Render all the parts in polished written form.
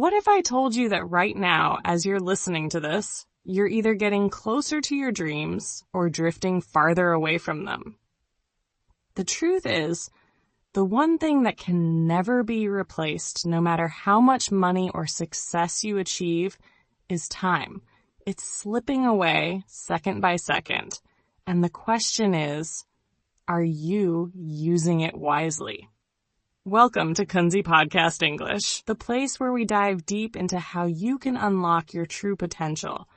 What if I told you that right now, as you're listening to this, you're either getting closer to your dreams or drifting farther away from them? The truth is, the one thing that can never be replaced, no matter how much money or success you achieve, is time. It's slipping away second by second. And the question is, are you using it wisely? Welcome to Kunzy Podcast English, the place where we dive deep into how you can unlock your true potential,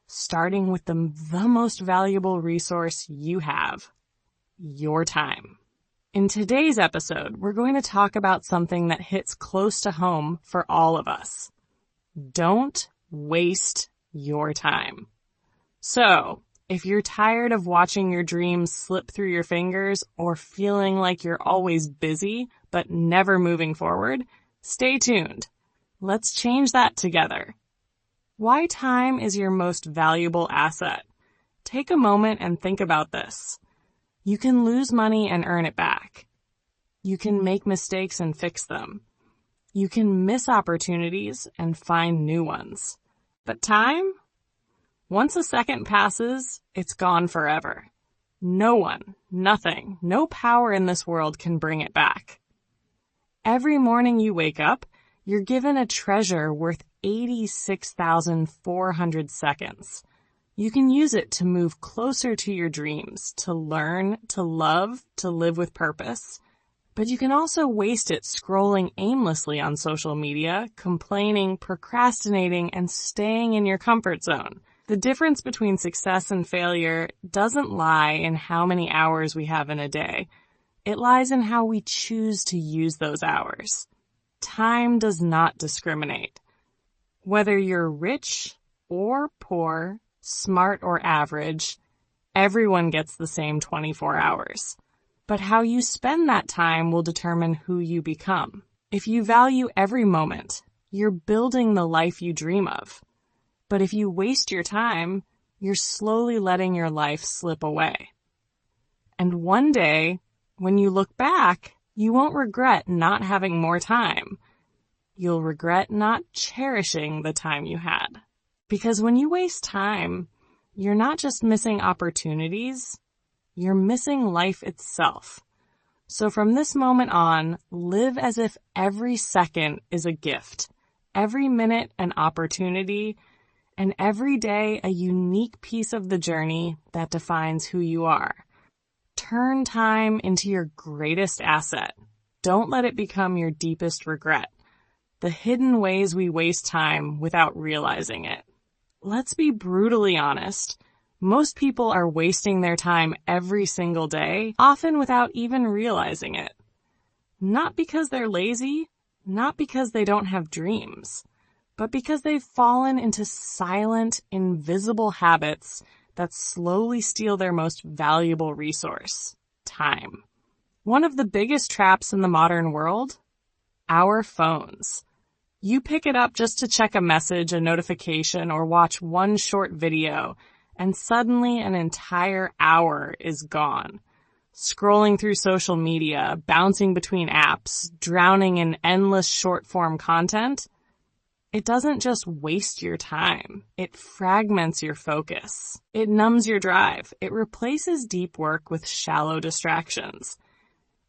starting with the most valuable resource you have, your time. In today's episode, we're going to talk about something that hits close to home for all of us. Don't waste your time. So, if you're tired of watching your dreams slip through your fingers or feeling like you're always busy but never moving forward, stay tuned. Let's change that together. Why time is your most valuable asset? Take a moment and think about this. You can lose money and earn it back. You can make mistakes and fix them. You can miss opportunities and find new ones. But time? Once a second passes, it's gone forever. No one, nothing, no power in this world can bring it back. Every morning you wake up, you're given a treasure worth 86,400 seconds. You can use it to move closer to your dreams, to learn, to love, to live with purpose. But you can also waste it scrolling aimlessly on social media, complaining, procrastinating, and staying in your comfort zone. The difference between success and failure doesn't lie in how many hours we have in a day. It lies in how we choose to use those hours. Time does not discriminate. Whether you're rich or poor, smart or average, everyone gets the same 24 hours. But how you spend that time will determine who you become. If you value every moment, you're building the life you dream of. But if you waste your time, you're slowly letting your life slip away. And one day, when you look back, you won't regret not having more time. You'll regret not cherishing the time you had. Because when you waste time, you're not just missing opportunities, you're missing life itself. So from this moment on, live as if every second is a gift, every minute an opportunity, and every day a unique piece of the journey that defines who you are. Turn time into your greatest asset. Don't let it become your deepest regret. The hidden ways we waste time without realizing it. Let's be brutally honest. Most people are wasting their time every single day, often without even realizing it. Not because they're lazy, not because they don't have dreams, but because they've fallen into silent, invisible habits that slowly steal their most valuable resource, time. One of the biggest traps in the modern world? Our phones. You pick it up just to check a message, a notification, or watch one short video, and suddenly an entire hour is gone. Scrolling through social media, bouncing between apps, drowning in endless short-form content. It doesn't just waste your time. It fragments your focus. It numbs your drive. It replaces deep work with shallow distractions.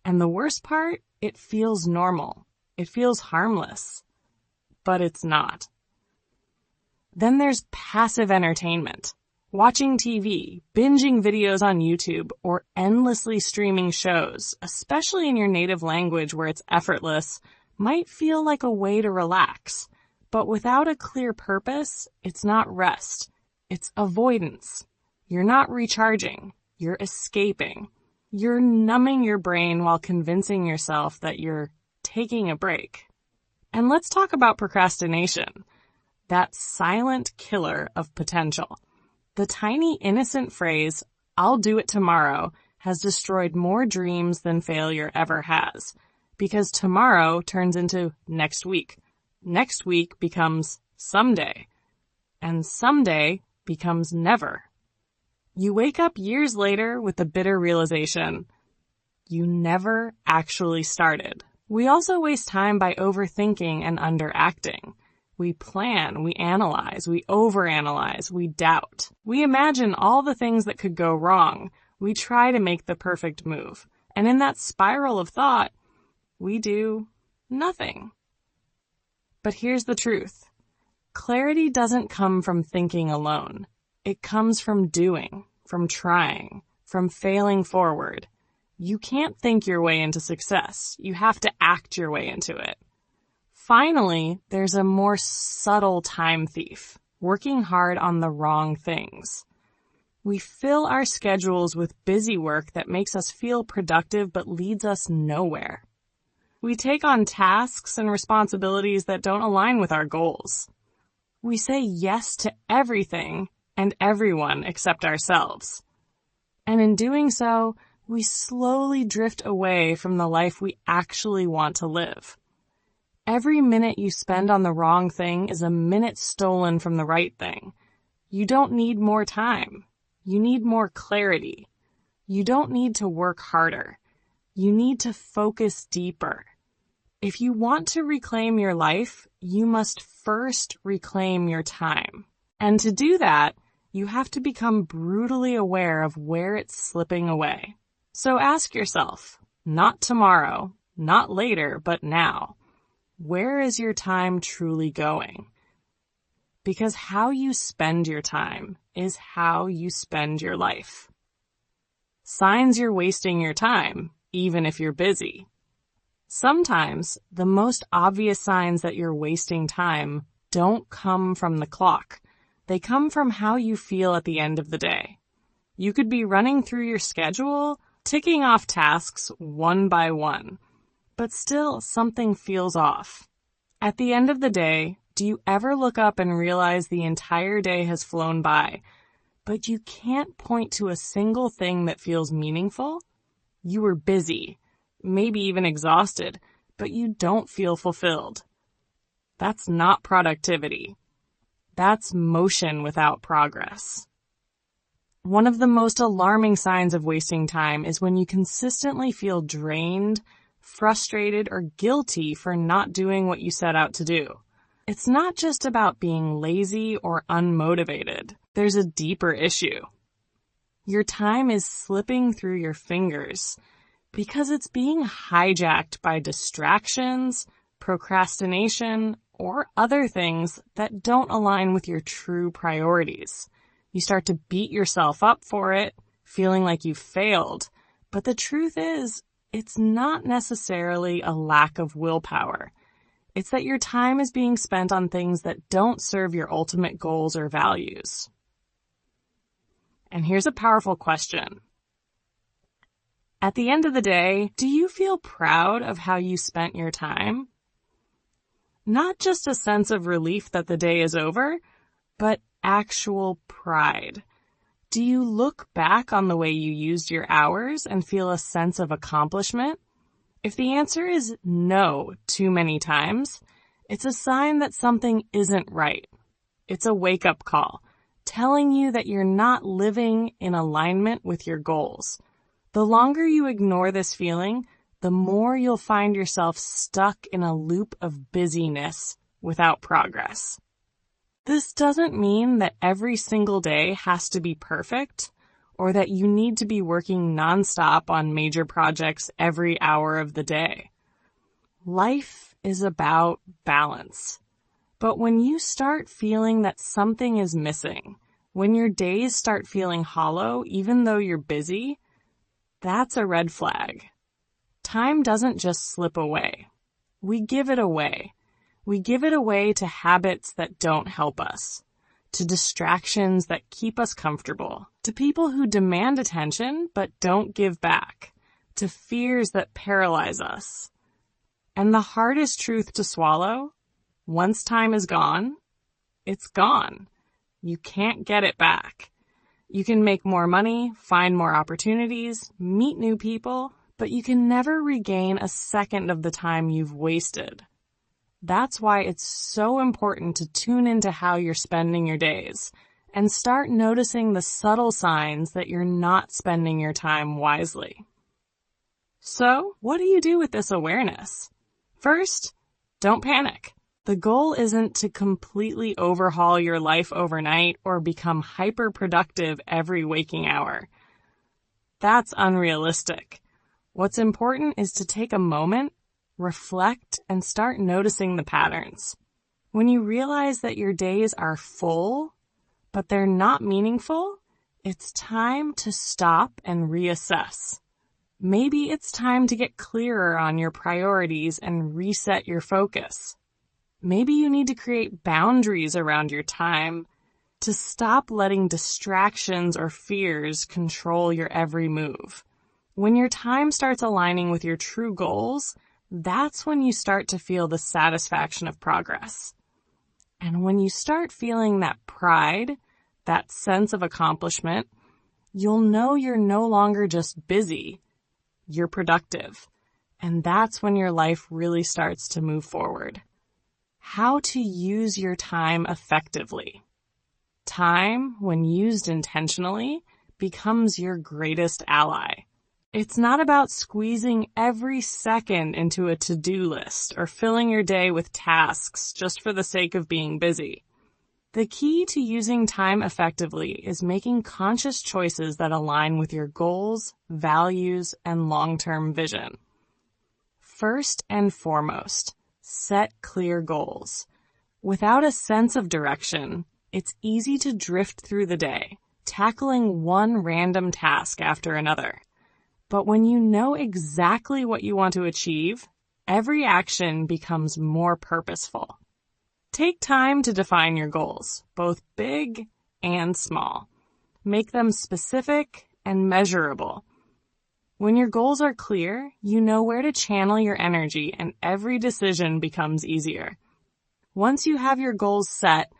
And the worst part, it feels normal. It feels harmless. But it's not. Then there's passive entertainment. Watching TV, binging videos on YouTube, or endlessly streaming shows, especially in your native language where it's effortless, might feel like a way to relax. But without a clear purpose, it's not rest. It's avoidance. You're not recharging. You're escaping. You're numbing your brain while convincing yourself that you're taking a break. And let's talk about procrastination, that silent killer of potential. The tiny innocent phrase, "I'll do it tomorrow," has destroyed more dreams than failure ever has, because tomorrow turns into next week. Next week becomes someday, and someday becomes never. You wake up years later with the bitter realization, you never actually started. We also waste time by overthinking and underacting. We plan, we analyze, we overanalyze, we doubt. We imagine all the things that could go wrong. We try to make the perfect move. And in that spiral of thought, we do nothing. But here's the truth. Clarity doesn't come from thinking alone. It comes from doing, from trying, from failing forward. You can't think your way into success. You have to act your way into it. Finally, there's a more subtle time thief, working hard on the wrong things. We fill our schedules with busy work that makes us feel productive but leads us nowhere. We take on tasks and responsibilities that don't align with our goals. We say yes to everything and everyone except ourselves. And in doing so, we slowly drift away from the life we actually want to live. Every minute you spend on the wrong thing is a minute stolen from the right thing. You don't need more time. You need more clarity. You don't need to work harder. You need to focus deeper. If you want to reclaim your life, you must first reclaim your time. And to do that, you have to become brutally aware of where it's slipping away. So ask yourself, not tomorrow, not later, but now, where is your time truly going? Because how you spend your time is how you spend your life. Signs you're wasting your time, even if you're busy. Sometimes, the most obvious signs that you're wasting time don't come from the clock. They come from how you feel at the end of the day. You could be running through your schedule, ticking off tasks one by one, but still something feels off. At the end of the day, do you ever look up and realize the entire day has flown by, but you can't point to a single thing that feels meaningful? You were busy, maybe even exhausted, but you don't feel fulfilled. That's not productivity. That's motion without progress. One of the most alarming signs of wasting time is when you consistently feel drained, frustrated, or guilty for not doing what you set out to do. It's not just about being lazy or unmotivated. There's a deeper issue. Your time is slipping through your fingers because it's being hijacked by distractions, procrastination, or other things that don't align with your true priorities. You start to beat yourself up for it, feeling like you failed. But the truth is, it's not necessarily a lack of willpower. It's that your time is being spent on things that don't serve your ultimate goals or values. And here's a powerful question. At the end of the day, do you feel proud of how you spent your time? Not just a sense of relief that the day is over, but actual pride. Do you look back on the way you used your hours and feel a sense of accomplishment? If the answer is no too many times, it's a sign that something isn't right. It's a wake-up call, telling you that you're not living in alignment with your goals. The longer you ignore this feeling, the more you'll find yourself stuck in a loop of busyness without progress. This doesn't mean that every single day has to be perfect, or that you need to be working nonstop on major projects every hour of the day. Life is about balance. But when you start feeling that something is missing, when your days start feeling hollow even though you're busy, that's a red flag. Time doesn't just slip away. We give it away. We give it away to habits that don't help us, to distractions that keep us comfortable, to people who demand attention but don't give back, to fears that paralyze us. And the hardest truth to swallow, once time is gone, it's gone. You can't get it back. You can make more money, find more opportunities, meet new people, but you can never regain a second of the time you've wasted. That's why it's so important to tune into how you're spending your days and start noticing the subtle signs that you're not spending your time wisely. So, what do you do with this awareness? First, don't panic. The goal isn't to completely overhaul your life overnight or become hyper-productive every waking hour. That's unrealistic. What's important is to take a moment, reflect, and start noticing the patterns. When you realize that your days are full, but they're not meaningful, it's time to stop and reassess. Maybe it's time to get clearer on your priorities and reset your focus. Maybe you need to create boundaries around your time to stop letting distractions or fears control your every move. When your time starts aligning with your true goals, that's when you start to feel the satisfaction of progress. And when you start feeling that pride, that sense of accomplishment, you'll know you're no longer just busy, you're productive. And that's when your life really starts to move forward. How to use your time effectively. Time, when used intentionally, becomes your greatest ally. It's not about squeezing every second into a to-do list or filling your day with tasks just for the sake of being busy. The key to using time effectively is making conscious choices that align with your goals, values, and long-term vision. First and foremost, set clear goals. Without a sense of direction, it's easy to drift through the day, tackling one random task after another. But when you know exactly what you want to achieve, every action becomes more purposeful. Take time to define your goals, both big and small. Make them specific and measurable. When your goals are clear, you know where to channel your energy and every decision becomes easier. Once you have your goals set,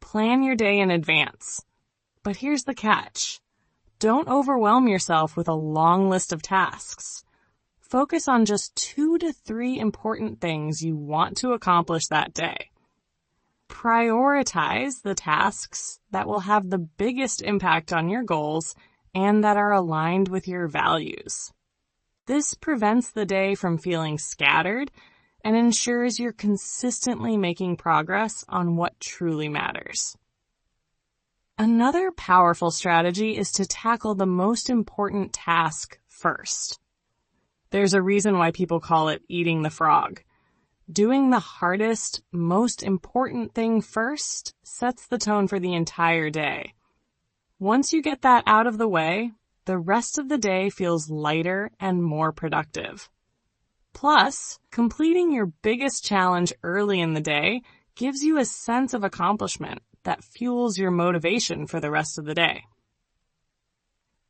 plan your day in advance. But here's the catch. Don't overwhelm yourself with a long list of tasks. Focus on just 2 to 3 important things you want to accomplish that day. Prioritize the tasks that will have the biggest impact on your goals and that are aligned with your values. This prevents the day from feeling scattered and ensures you're consistently making progress on what truly matters. Another powerful strategy is to tackle the most important task first. There's a reason why people call it eating the frog. Doing the hardest, most important thing first sets the tone for the entire day. Once you get that out of the way, the rest of the day feels lighter and more productive. Plus, completing your biggest challenge early in the day gives you a sense of accomplishment that fuels your motivation for the rest of the day.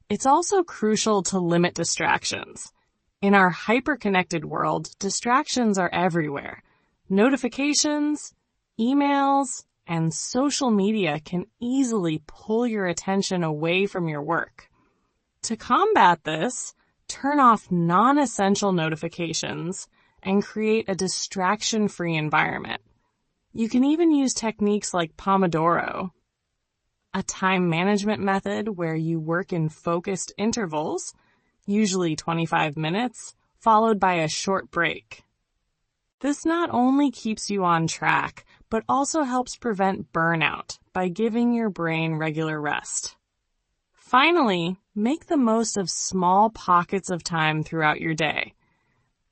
It's also crucial to limit distractions. In our hyper-connected world, distractions are everywhere. Notifications, emails, and social media can easily pull your attention away from your work. To combat this, turn off non-essential notifications and create a distraction-free environment. You can even use techniques like Pomodoro, a time management method where you work in focused intervals, usually 25 minutes, followed by a short break. This not only keeps you on track, but also helps prevent burnout by giving your brain regular rest. Finally, make the most of small pockets of time throughout your day.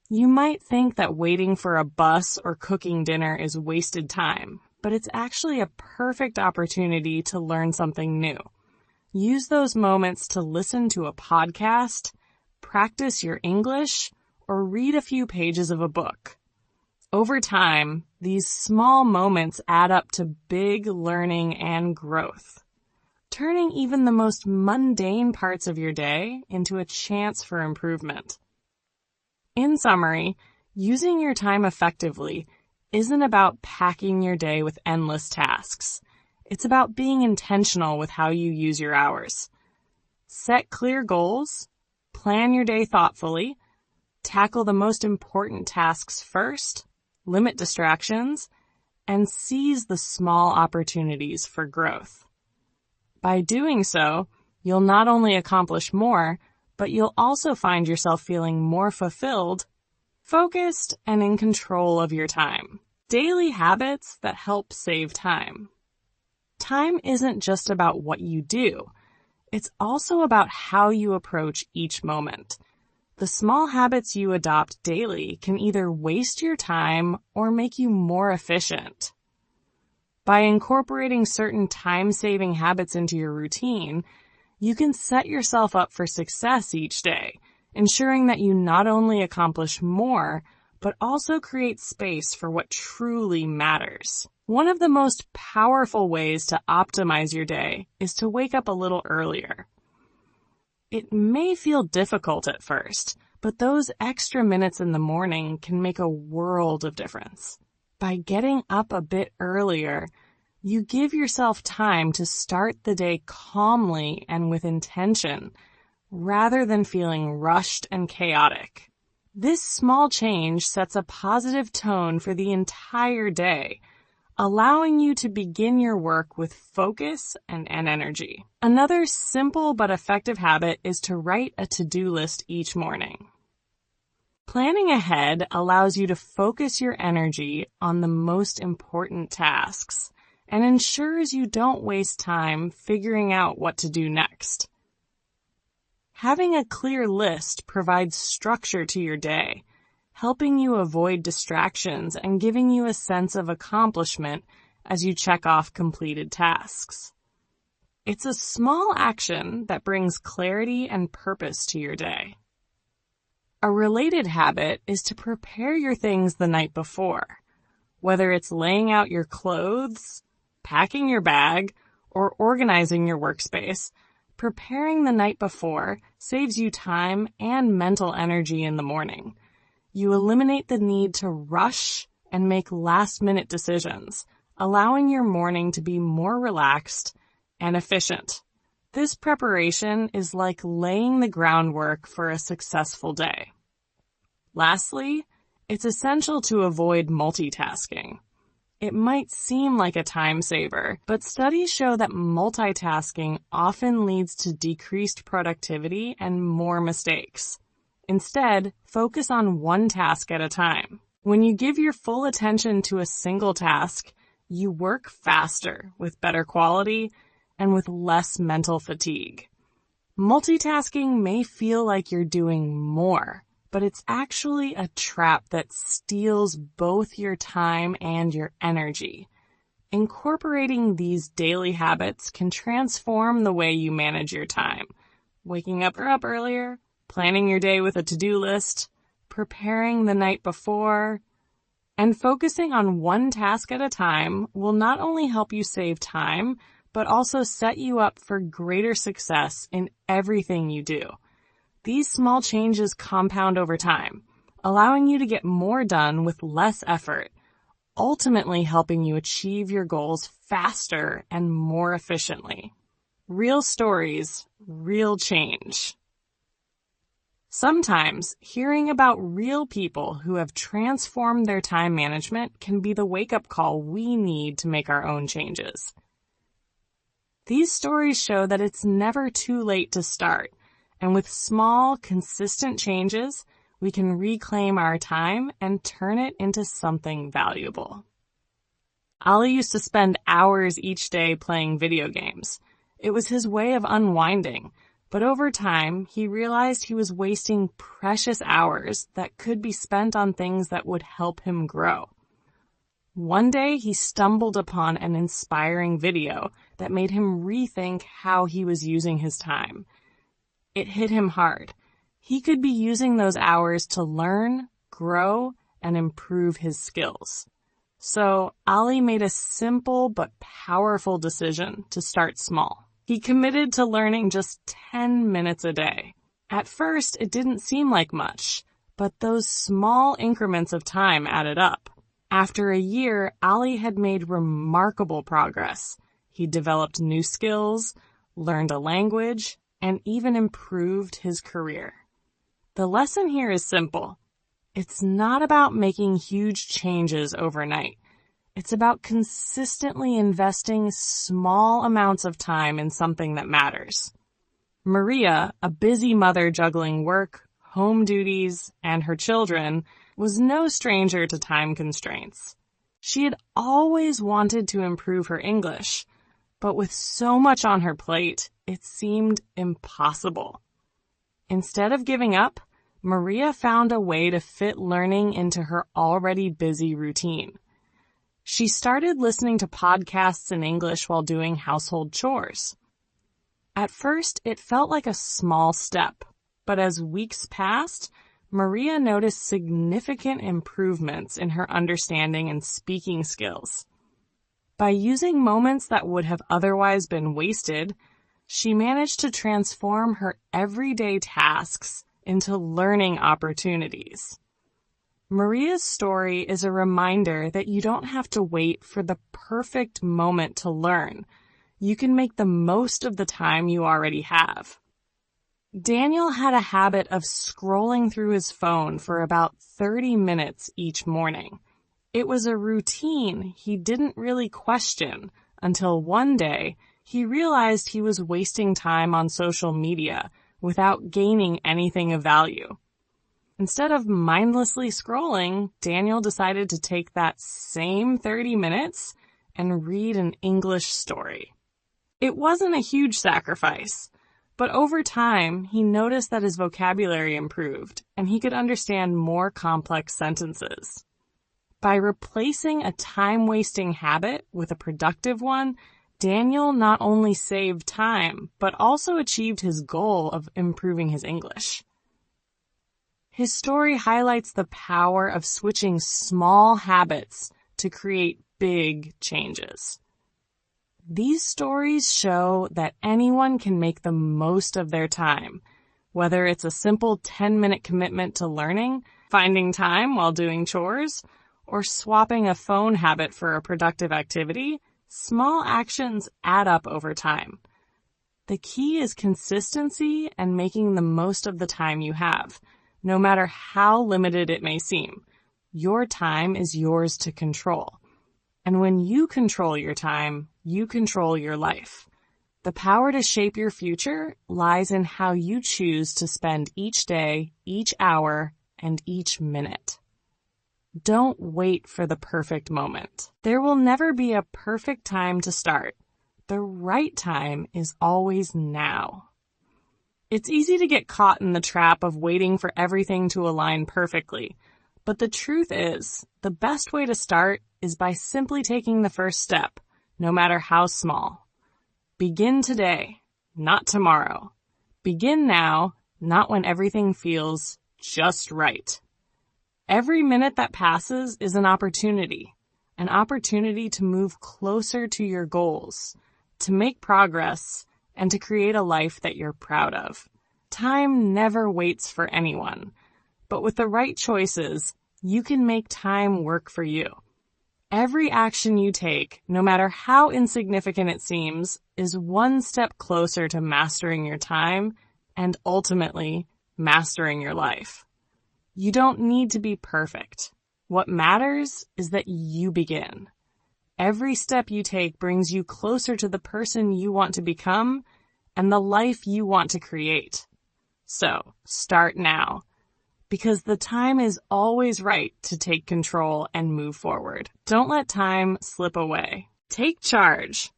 You might think that waiting for a bus or cooking dinner is wasted time, but it's actually a perfect opportunity to learn something new. Use those moments to listen to a podcast, practice your English, or read a few pages of a book. Over time, these small moments add up to big learning and growth, turning even the most mundane parts of your day into a chance for improvement. In summary, using your time effectively isn't about packing your day with endless tasks. It's about being intentional with how you use your hours. Set clear goals, plan your day thoughtfully, tackle the most important tasks first, limit distractions, and seize the small opportunities for growth. By doing so, you'll not only accomplish more, but you'll also find yourself feeling more fulfilled, focused, and in control of your time. daily habits that help save time. Time isn't just about what you do. It's also about how you approach each moment. The small habits you adopt daily can either waste your time or make you more efficient. By incorporating certain time-saving habits into your routine, you can set yourself up for success each day, ensuring that you not only accomplish more, but also create space for what truly matters. One of the most powerful ways to optimize your day is to wake up a little earlier. It may feel difficult at first, but those extra minutes in the morning can make a world of difference. By getting up a bit earlier, you give yourself time to start the day calmly and with intention, rather than feeling rushed and chaotic. This small change sets a positive tone for the entire day, allowing you to begin your work with focus and energy. Another simple but effective habit is to write a to-do list each morning. Planning ahead allows you to focus your energy on the most important tasks and ensures you don't waste time figuring out what to do next. Having a clear list provides structure to your day, helping you avoid distractions and giving you a sense of accomplishment as you check off completed tasks. It's a small action that brings clarity and purpose to your day. A related habit is to prepare your things the night before. Whether it's laying out your clothes, packing your bag, or organizing your workspace, preparing the night before saves you time and mental energy in the morning. You eliminate the need to rush and make last-minute decisions, allowing your morning to be more relaxed and efficient. This preparation is like laying the groundwork for a successful day. Lastly, it's essential to avoid multitasking. It might seem like a time saver, but studies show that multitasking often leads to decreased productivity and more mistakes. Instead, focus on one task at a time. When you give your full attention to a single task, you work faster, with better quality, and with less mental fatigue. Multitasking may feel like you're doing more, but it's actually a trap that steals both your time and your energy. Incorporating these daily habits can transform the way you manage your time. Waking up earlier, planning your day with a to-do list, preparing the night before, and focusing on one task at a time will not only help you save time, but also set you up for greater success in everything you do. These small changes compound over time, allowing you to get more done with less effort, ultimately helping you achieve your goals faster and more efficiently. Real stories, real change. Sometimes, hearing about real people who have transformed their time management can be the wake-up call we need to make our own changes. These stories show that it's never too late to start, and with small, consistent changes, we can reclaim our time and turn it into something valuable. Ali used to spend hours each day playing video games. It was his way of unwinding, but over time, he realized he was wasting precious hours that could be spent on things that would help him grow. One day, he stumbled upon an inspiring video that made him rethink how he was using his time. It hit him hard. He could be using those hours to learn, grow, and improve his skills. So, Ali made a simple but powerful decision to start small. He committed to learning just 10 minutes a day. At first, it didn't seem like much, but those small increments of time added up. After a year, Ali had made remarkable progress. He developed new skills, learned a language, and even improved his career. The lesson here is simple. It's not about making huge changes overnight. It's about consistently investing small amounts of time in something that matters. Maria, a busy mother juggling work, home duties, and her children, was no stranger to time constraints. She had always wanted to improve her English, but with so much on her plate, it seemed impossible. Instead of giving up, Maria found a way to fit learning into her already busy routine. She started listening to podcasts in English while doing household chores. At first, it felt like a small step, but as weeks passed, Maria noticed significant improvements in her understanding and speaking skills. By using moments that would have otherwise been wasted, she managed to transform her everyday tasks into learning opportunities. Maria's story is a reminder that you don't have to wait for the perfect moment to learn. You can make the most of the time you already have. Daniel had a habit of scrolling through his phone for about 30 minutes each morning. It was a routine he didn't really question until one day he realized he was wasting time on social media without gaining anything of value. Instead of mindlessly scrolling, Daniel decided to take that same 30 minutes and read an English story. It wasn't a huge sacrifice, but over time, he noticed that his vocabulary improved and he could understand more complex sentences. By replacing a time-wasting habit with a productive one, Daniel not only saved time, but also achieved his goal of improving his English. His story highlights the power of switching small habits to create big changes. These stories show that anyone can make the most of their time, whether it's a simple 10-minute commitment to learning, finding time while doing chores, or swapping a phone habit for a productive activity. Small actions add up over time. The key is consistency and making the most of the time you have, no matter how limited it may seem. Your time is yours to control. And when you control your time, you control your life. The power to shape your future lies in how you choose to spend each day, each hour, and each minute. Don't wait for the perfect moment. There will never be a perfect time to start. The right time is always now. It's easy to get caught in the trap of waiting for everything to align perfectly. But the truth is, the best way to start is by simply taking the first step, no matter how small. Begin today, not tomorrow. Begin now, not when everything feels just right. Every minute that passes is an opportunity to move closer to your goals, to make progress, and to create a life that you're proud of. Time never waits for anyone, but with the right choices, you can make time work for you. Every action you take, no matter how insignificant it seems, is one step closer to mastering your time and ultimately mastering your life. You don't need to be perfect. What matters is that you begin. Every step you take brings you closer to the person you want to become and the life you want to create. So, start now. Because the time is always right to take control and move forward. Don't let time slip away. Take charge.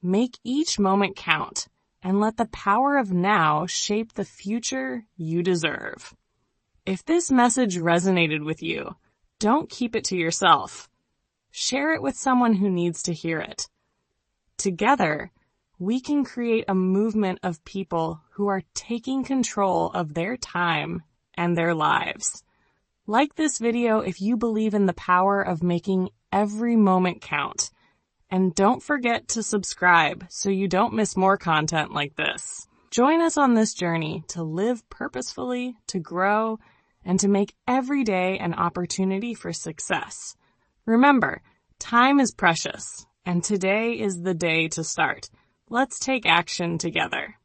Make each moment count and let the power of now shape the future you deserve. If this message resonated with you, don't keep it to yourself. Share it with someone who needs to hear it. Together, we can create a movement of people who are taking control of their time and their lives. Like this video if you believe in the power of making every moment count. And don't forget to subscribe so you don't miss more content like this. Join us on this journey to live purposefully, to grow, and to make every day an opportunity for success. Remember, time is precious, and today is the day to start. Let's take action together.